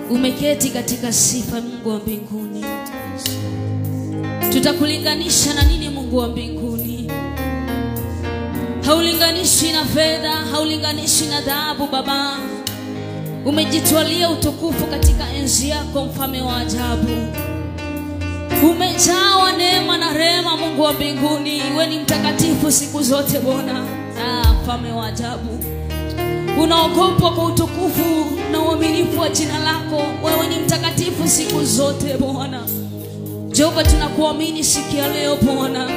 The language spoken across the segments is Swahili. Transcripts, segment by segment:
Umeketi katika sifa, Mungu wa mbinguni. Tutakulinganisha na nini, Mungu wa mbinguni? Haulinganishi na fedha, haulinganishi na dhahabu Baba. Umejitwalia utukufu katika enzi yako, mfalme wa ajabu. Umejawa neema na rehema, Mungu wa mbinguni. Wewe ni mtakatifu siku zote Bwana. Mfalme wa ajabu. Unaogopwa kwa utukufu na uaminifu wa jina lako. Wewe ni mtakatifu siku zote Bwana. Jehova, tunakuamini siku ya leo Bwana.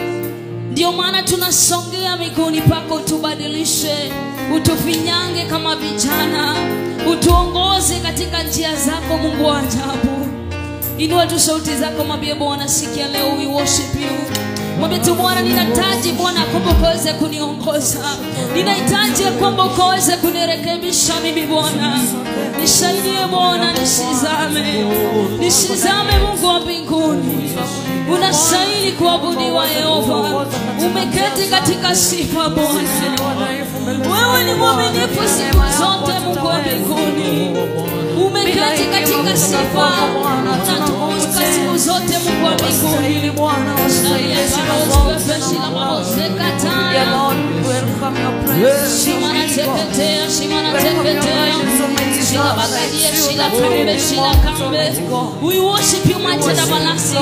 Ndio maana tunasongea miguuni pako, utubadilishe, utufinyange kama vijana, utuongoze katika njia zako, Mungu wa ajabu. Inua tu sauti zako, mwambie Bwana siku ya leo, we worship you. Mwambie tu Bwana, ninahitaji Bwana kwamba ukaweze kuniongoza. Ninahitaji kwamba ukaweze kunirekebisha mimi Bwana. Nisaidie Bwana, nisizame. Nisizame Mungu wa mbinguni. Unastahili kuabudiwa Yehova. Umeketi katika sifa Bwana. Wewe ni mwaminifu siku zote Mungu wa mbinguni. Umeketi katika sifa. Unatukuza siku zote Mungu wa mbinguni. Shimana teketea, shimana teketea, shila bagadia, shila kambe, shila kambe. We worship you, mighty and everlasting.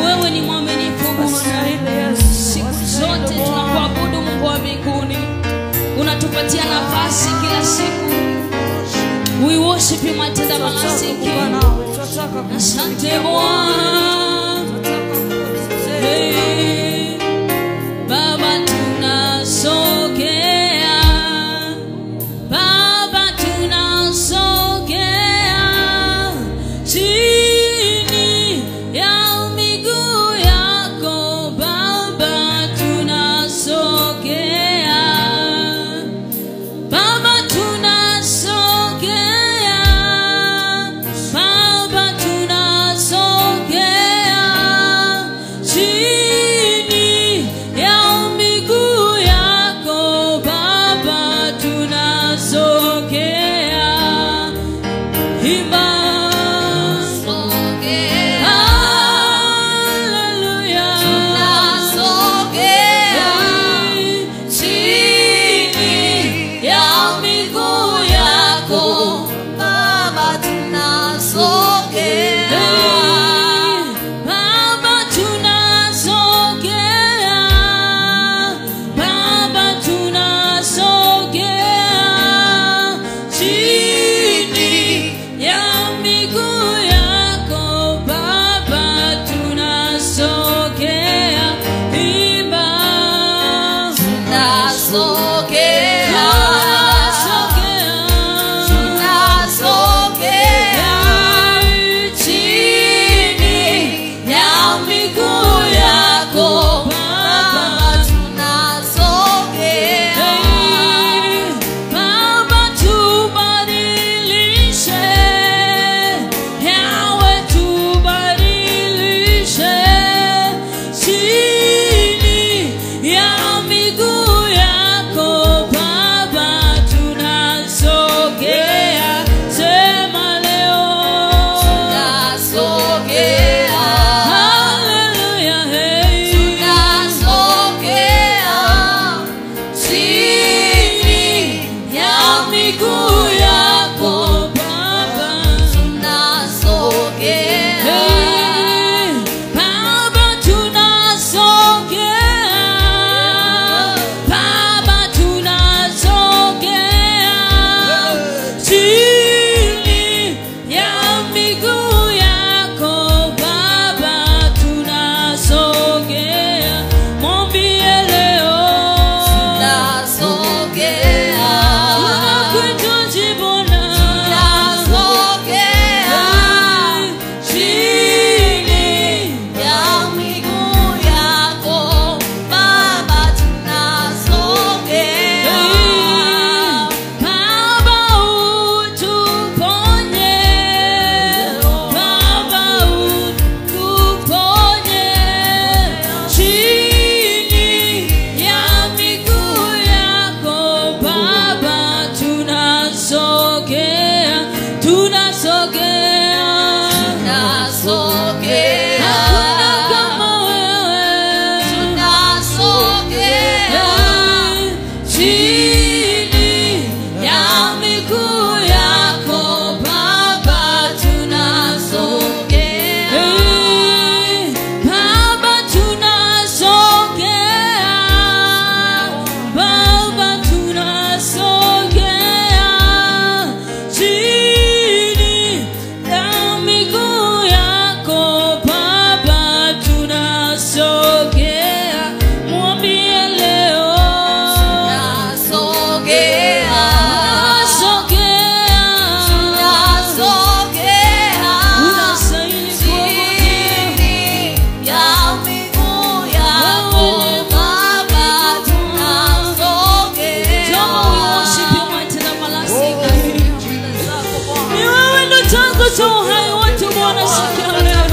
Wewe ni mwaminifu Bwana. Siku zote tunakuabudu Mungu wa mbinguni. Unatupatia nafasi kila siku. We worship you, mighty and everlasting. Asante Bwana. Hey, Baba tunasogea, Baba tunasogea chini ya miguu yako, Baba tunasogea, Baba tunasogea, Baba tunasogea chini ya miguu yako, Baba tunasogea. Imba haleluya, tunasogea chini ya miguu yako, Baba tunasogea. Baba tunasogea, Baba tunasogea chini ya miguu yako, Baba tunasogea. Imba tunasogea, tunasogea chini ya miguu yako, Baba tunasogea. Baba tubadilishe, Yawe tubadilishe chini ya miguu yako, chini ya miguu yako Baba tunasogea. Baba tunasogea, Baba tunasogea chini ya miguu yako Baba tunasogea. Mwambie leo tunasogea, tunasogea, unastahili chini ya miguu yako Baba tunasogea. Jama, we worship you mighty and everlasting. Ni wewe ndo chanzo cha uhai wote Bwana. Sikia leo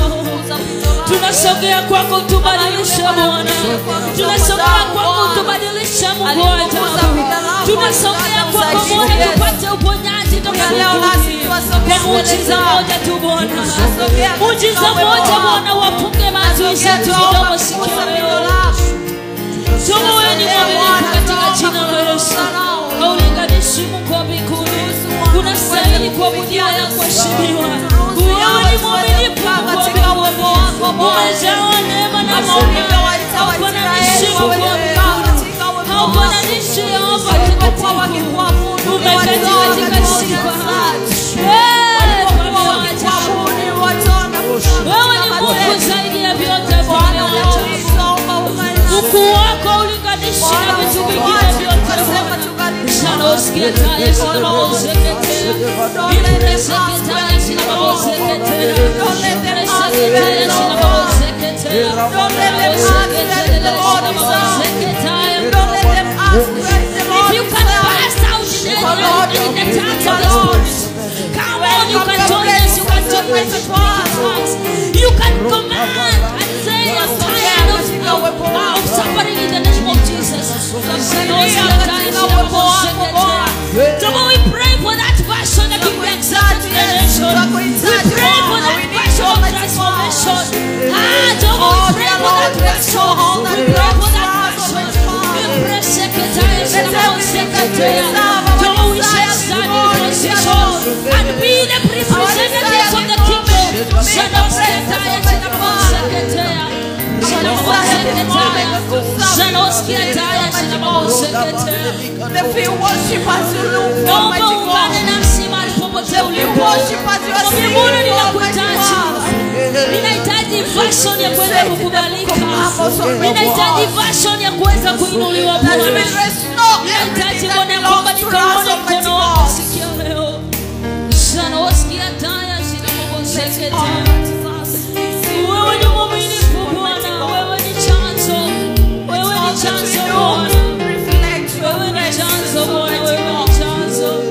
tunasogea kwako, tubadilishe Bwana. Tunasogea kwako, tubadilishe Mungu wa ajabu. Tunasogea kwako Bwana, tupate uponyaji toka leo. Kwa muujiza moja tu Bwana, muujiza moja Bwana, wafunge maadui zetu kidogo. Sikia leo Joma, wewe ni mwaminifu katika jina la Yesu. Haulinganishi Mungu wa mbinguni, unastahili kuabudiwa na kuheshimiwa. Wewe ni mwaminifu katika uwepo wako, umejawa neema na maombi. Haufananishi Mungu wa mbinguni, haufananishi Yehova takatifu. Umeketi katika sifa. Wewe ni Mungu zaidi ya vyote Bwana. Ukuu wako ulinganishi na vitu vingine vyote. Shanosikia taya sina mabozeketea, ipreseketaya sina mabozeketea, ipreseketaya sina mabozeketea, if you can burst out in the tongues of the Spirit, come on, you can join us, you can join us, you can command and say I'm tired of suffering in the name of Jesus. So we pray for that passion that will be exalted in the nation. We pray for that passion of transformation. So we pray for that passion. We pray for that passion. We pray secretary, so we shall stand in position and be the representatives of the kingdom. If you worship as you look, ninahitaji version ya kuweza kukubalika. Ninahitaji version ya kuweza kuinuliwa Bwana. Ninahitaji Bwana kwamba nikaone mkono wako. Sikia leo sana wasikia taya sina mabozeketa. Wewe ni mwaminifu Bwana, wewe ni chanzo, wewe ni chanzo Bwana, wewe ni chanzo Bwana, wewe ni chanzo.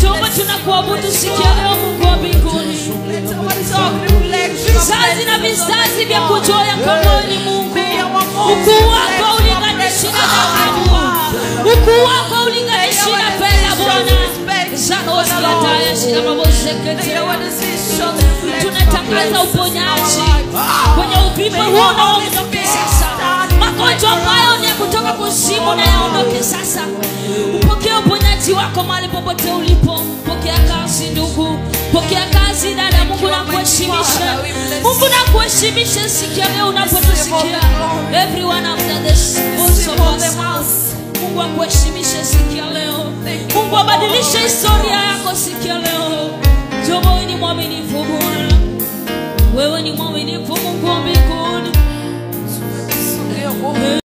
Tuomba tunakuabudu sikia leo Mungu wa mbinguni. Vizazi na vizazi vya kujua ya kwamba wewe ni Mungu. Ukuu wako ulinganishi na dhahabu, ukuu wako ulinganishi na fedha Bwana. Sana wasikia taya sina mabozeketa. Tunatangaza uponyaji kwenye uvimbe huu na uondoke sasa. Magonjwa ambayo ni kutoka kuzimu na yaondoke sasa. Upokea uponyaji wako mahali popote ulipo. Pokea kazi ndugu, pokea kazi dada. Mungu na kuheshimisha, Mungu na kuheshimisha. Sikia leo unapotusikia everyone after this voice of us. Mungu akuheshimishe sikia leo. Mungu abadilishe historia yako sikia leo. Joma, wewe ni mwaminifu.